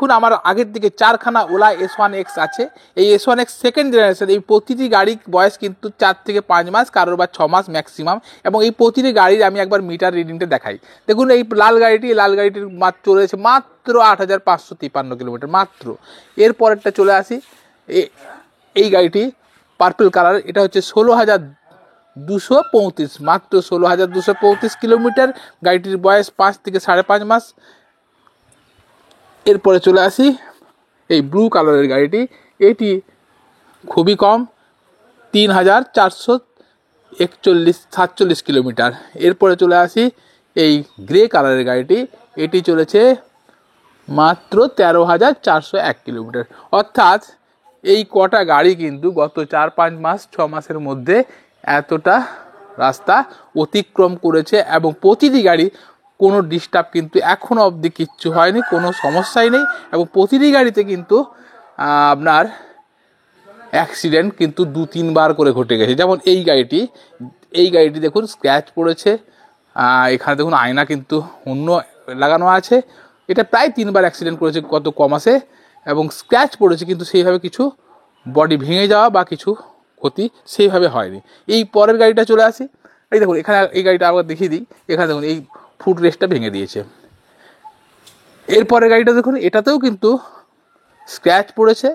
দেখুন আমার আগের দিকে 4খানা ওলা S1X আছে। এই S1X সেকেন্ড জেনারেশন। এই প্রতিটি গাড়ির বয়স কিন্তু 4 থেকে 5 মাস, কারোর বা 6 মাস ম্যাক্সিমাম। এবং এই প্রতিটি গাড়ির আমি একবার মিটার রিডিংটা দেখাই। দেখুন এই লাল গাড়িটির চলেছে মাত্র 8,553 কিলোমিটার মাত্র। এরপরেরটা চলে আসি, এই গাড়িটি পার্পল কালার, এটা হচ্ছে 16,235, মাত্র 16,235 কিলোমিটার। গাড়িটির বয়স 5 থেকে 5.5 মাস। এরপরে চলে আসি এই ব্লু কালারের গাড়িটি, এটি খুবই কম, 3,447 কিলোমিটার। এরপরে চলে আসি এই গ্রে কালারের গাড়িটি, এটি চলেছে মাত্র 13,401 কিলোমিটার। অর্থাৎ এই কটা গাড়ি কিন্তু গত 4-5 মাস 6 মাসের মধ্যে এতটা রাস্তা অতিক্রম করেছে, এবং প্রতিটি গাড়ি কোনো ডিস্টার্ব কিন্তু এখনও অবধি কিচ্ছু হয়নি, কোনো সমস্যাই নেই। এবং প্রতিটি গাড়িতে কিন্তু আপনার অ্যাক্সিডেন্ট কিন্তু 2-3 বার করে ঘটে গেছে। যেমন এই গাড়িটি দেখুন স্ক্র্যাচ পড়েছে, এখানে দেখুন আয়না কিন্তু অন্য লাগানো আছে। এটা প্রায় 3 বার অ্যাক্সিডেন্ট করেছে গত মাসে, এবং স্ক্র্যাচ পড়েছে, কিন্তু সেইভাবে কিছু বডি ভেঙে যাওয়া বা কিছু ক্ষতি সেইভাবে হয়নি। এই পরের গাড়িটা চলে আসি, এই দেখুন এখানে এই গাড়িটা আবার দেখিয়ে দিই। এখানে দেখুন এই ফুট রেস্টটা ভেঙে দিয়েছে। এরপরের গাড়িটা দেখুন, এটাতেও কিন্তু স্ক্র্যাচ পড়েছে,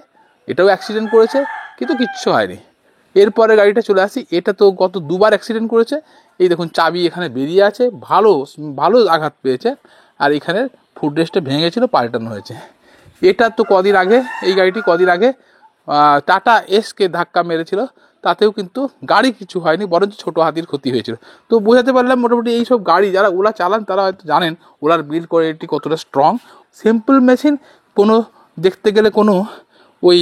এটাও অ্যাক্সিডেন্ট করেছে, কিন্তু কিচ্ছু হয়নি। এরপরে গাড়িটা চলে আসি, এটা তো গত 2 বার অ্যাক্সিডেন্ট করেছে। এই দেখুন চাবি এখানে বেরিয়ে আছে, ভালো আঘাত পেয়েছে, আর এখানে ফুট রেস্টটা ভেঙেছিল, পাল্টানো হয়েছে। এটা তো এই গাড়িটি কদিন আগে টাটা এসকে ধাক্কা মেরেছিল, তাতেও কিন্তু গাড়ি কিছু হয়নি, বরঞ্চ ছোটো হাতির ক্ষতি হয়েছিল। তো বোঝাতে পারলাম মোটামুটি এইসব গাড়ি যারা ওলা চালান তারা হয়তো জানেন ওলার বিল্ড কোয়ালিটি কতটা স্ট্রং। সিম্পল মেশিন, কোনো দেখতে গেলে কোনো ওই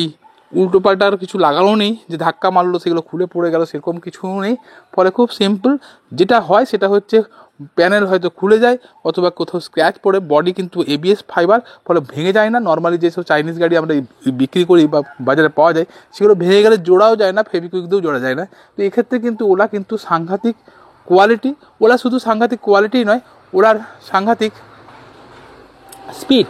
উল্টোপাল্টার কিছু লাগানো নেই যে ধাক্কা মারলো সেগুলো খুলে পড়ে গেল, সেরকম কিছু নেই। ফলে খুব সিম্পল যেটা হয় সেটা হচ্ছে প্যানেল হয়তো খুলে যায়, অথবা কোথাও স্ক্র্যাচ পড়ে, বডি কিন্তু ABS ফাইবার, ফলে ভেঙে যায় না। নর্মালি যেসব চাইনিজ গাড়ি আমরা বিক্রি করি বা বাজারে পাওয়া যায়, সেগুলো ভেঙে গেলে জোড়াও যায় না, ফেভিকুইক দিয়েও জোড়া যায় না। তো এক্ষেত্রে কিন্তু ওলা কিন্তু সাংঘাতিক কোয়ালিটি। ওলা শুধু সাংঘাতিক কোয়ালিটিই নয়, ওলার সাংঘাতিক স্পিড,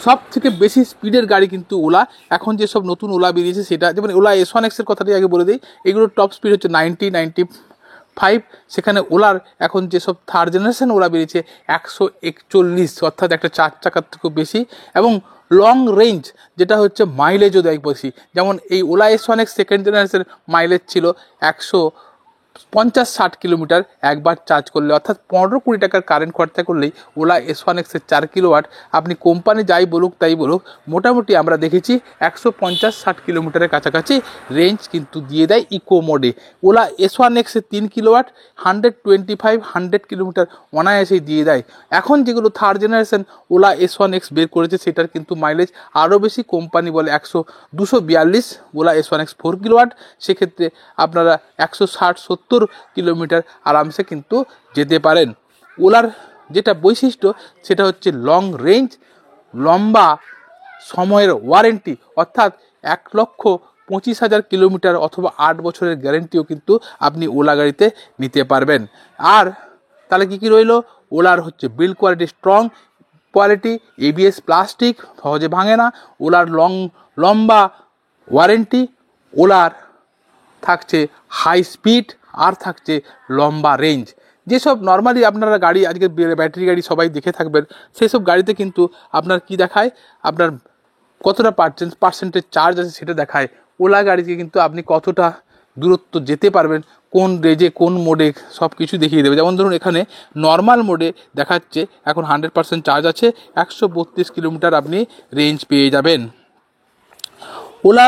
সব থেকে বেশি স্পিডের গাড়ি কিন্তু ওলা। এখন যেসব নতুন ওলা বেরিয়েছে সেটা, যেমন ওলা S1X এর কথাটি আগে বলে দিই, এগুলোর টপ স্পিড হচ্ছে 90-95। সেখানে ওলার এখন যেসব থার্ড জেনারেশন ওলা বেরিয়েছে 141, অর্থাৎ একটা 4 চাকার থেকেও বেশি। এবং লং রেঞ্জ যেটা হচ্ছে মাইলেজও দেয় বেশি। যেমন এই OLA S1X second generation mileage ছিল 150-60 কিলোমিটার একবার চার্জ করলে, অর্থাৎ 15-20 টাকার কারেন্ট খরচা করলেই ওলা S1X এর 4 কিলোওয়াট, আপনি কোম্পানি যাই বলুক তাই বলুক, মোটামুটি আমরা দেখেছি 150-60 কিলোমিটারের কাছাকাছি রেঞ্জ কিন্তু দিয়ে দেয় ইকো মোডে। ওলা S1X এর 3 কিলোওয়াট 125-100 কিলোমিটার অনায়াসেই দিয়ে দেয়। এখন যেগুলো থার্ড জেনারেশন ওলা S1X বের করেছে সেটার কিন্তু মাইলেজ আরও বেশি, কোম্পানি বলে 242। ওলা S1X 4 কিলোওয়াট, সেক্ষেত্রে আপনারা 160-70 কিলোমিটার আরামসে কিন্তু যেতে পারেন। ওলার যেটা বৈশিষ্ট্য সেটা হচ্ছে লং রেঞ্জ, লম্বা সময়ের ওয়ারেন্টি, অর্থাৎ 1,25,000 কিলোমিটার অথবা 8 বছরের গ্যারেন্টিও কিন্তু আপনি ওলা গাড়িতে নিতে পারবেন। আর তাহলে কী রইল, ওলার হচ্ছে build quality strong quality, ABS plastic সহজে ভাঙে না, ওলার লম্বা ওয়ারেন্টি, ওলার থাকছে হাই স্পিড, আর থাকছে লম্বা রেঞ্জ। যেসব নর্মালি আপনারা গাড়ি আজকে ব্যাটারি গাড়ি সবাই দেখে থাকবেন, সেসব গাড়িতে কিন্তু আপনার কি দেখায়, আপনার কতটা পার্সেন্টেজ চার্জ আছে সেটা দেখায়। ওলা গাড়িতে কিন্তু আপনি কতটা দূরত্ব যেতে পারবেন, কোন রেঞ্জে কোন মোডে, সব কিছু দেখিয়ে দেবে। যেমন ধরুন এখানে নর্মাল মোডে দেখাচ্ছে এখন 100% চার্জ আছে, 132 কিলোমিটার আপনি রেঞ্জ পেয়ে যাবেন। ওলা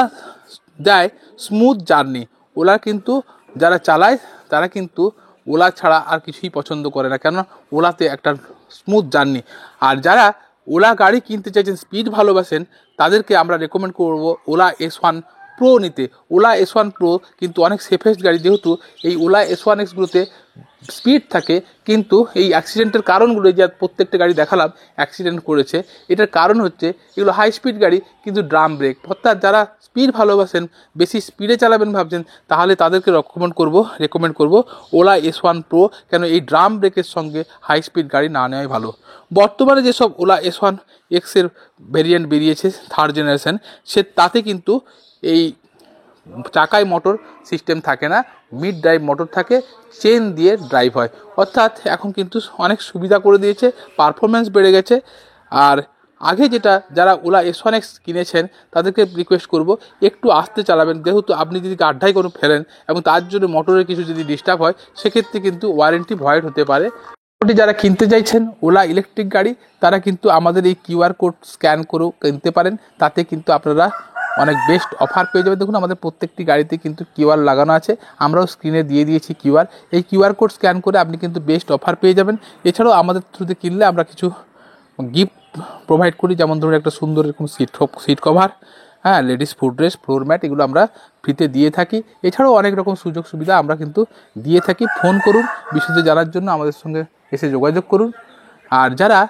দেয় স্মুথ জার্নি। ওলা কিন্তু যারা চালায় তারা কিন্তু ওলা ছাড়া আর কিছুই পছন্দ করে না, কেন ওলাতে একটা স্মুথ জার্নি। আর যারা ওলা গাড়ি কিনতে চাইছেন, স্পিড ভালোবাসেন, তাদেরকে আমরা রেকমেন্ড করব ওলা S1 প্রো নিতে। ওলা S1 প্রো কিন্তু অনেক সেফেস্ট গাড়ি, যেহেতু এই ওলা S1Xগুলোতে স্পিড থাকে, কিন্তু এই অ্যাক্সিডেন্টের কারণগুলো যে প্রত্যেকটা গাড়ি দেখালাম অ্যাক্সিডেন্ট করেছে, এটার কারণ হচ্ছে এগুলো হাই স্পিড গাড়ি কিন্তু ড্রাম ব্রেক। অর্থাৎ যারা স্পিড ভালোবাসেন, বেশি স্পিডে চালাবেন ভাবছেন, তাহলে তাদেরকে রেকমেন্ড করব ওলা S1 প্রো। কেন এই ড্রাম ব্রেকের সঙ্গে হাই স্পিড গাড়ি না নেওয়াই ভালো। বর্তমানে যেসব ওলা S1X এর ভেরিয়েন্ট বেরিয়েছে 3rd জেনারেশন, তাতে কিন্তু এই চাকায় মোটর সিস্টেম থাকে না, মিড ড্রাইভ মোটর থাকে, চেন দিয়ে ড্রাইভ হয়। অর্থাৎ এখন কিন্তু অনেক সুবিধা করে দিয়েছে, পারফরমেন্স বেড়ে গেছে। আর আগে যেটা যারা ওলা S1X কিনেছেন তাদেরকে রিকোয়েস্ট করব একটু আস্তে চালাবেন, যেহেতু আপনি যদি গাড্ডায় কোনো ফেলেন এবং তার জন্য মোটরের কিছু যদি ডিস্টার্ব হয়, সেক্ষেত্রে কিন্তু ওয়ারেন্টি ভয়েড হতে পারে। যারা কিনতে চাইছেন ওলা ইলেকট্রিক গাড়ি, তারা কিন্তু আমাদের এই কিউআর কোড স্ক্যান করেও কিনতে পারেন। তাতে কিন্তু আপনারা অনেক বেস্ট অফার পেয়ে যাবেন। দেখুন আমাদের প্রত্যেকটি গাড়িতে কিন্তু কিউআর লাগানো আছে, আমরাও স্ক্রিনে দিয়ে দিয়েছি কিউআর। এই কিউআর কোড স্ক্যান করে আপনি কিন্তু বেস্ট অফার পেয়ে যাবেন। এছাড়াও আমাদের থ্রুতে কিনলে আমরা কিছু গিফট প্রোভাইড করি, যেমন ধরুন একটা সুন্দর এরকম সিট কভার, হ্যাঁ, ladies food dress, floor mat, এগুলো আমরা ফ্রিতে দিয়ে থাকি। এছাড়াও অনেক রকম সুযোগ সুবিধা আমরা কিন্তু দিয়ে থাকি। ফোন করুন বিশদে জানার জন্য, আমাদের সঙ্গে এসে যোগাযোগ করুন। আর যারা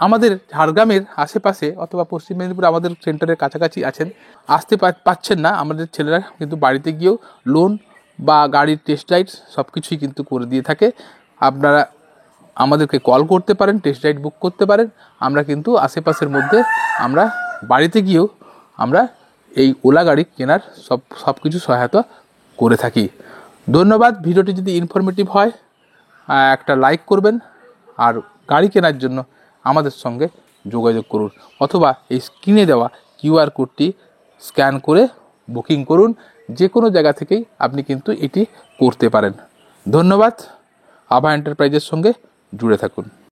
আমাদের ঝাড়গ্রামের আশেপাশে অথবা পশ্চিম মেদিনীপুর আমাদের সেন্টারের কাছাকাছি আছেন, আসতে পাচ্ছেন না, আমাদের ছেলেরা কিন্তু বাড়িতে গিয়েও লোন বা গাড়ির টেস্ট রাইড সব কিছুই কিন্তু করে দিয়ে থাকে। আপনারা আমাদেরকে কল করতে পারেন, টেস্ট রাইড বুক করতে পারেন। আমরা কিন্তু আশেপাশের মধ্যে আমরা বাড়িতে গিয়েও আমরা এই ওলা গাড়ি কেনার সব কিছু সহায়তা করে থাকি। ধন্যবাদ। ভিডিওটি যদি ইনফরমেটিভ হয় একটা লাইক করবেন, আর গাড়ি কেনার জন্য আমাদের সঙ্গে যোগাযোগ করুন, অথবা এই স্ক্রিনে দেওয়া কিউআর কোডটি স্ক্যান করে বুকিং করুন। যে কোনো জায়গা থেকেই আপনি কিন্তু এটি করতে পারেন। ধন্যবাদ। আভা এন্টারপ্রাইজের সঙ্গে জুড়ে থাকুন।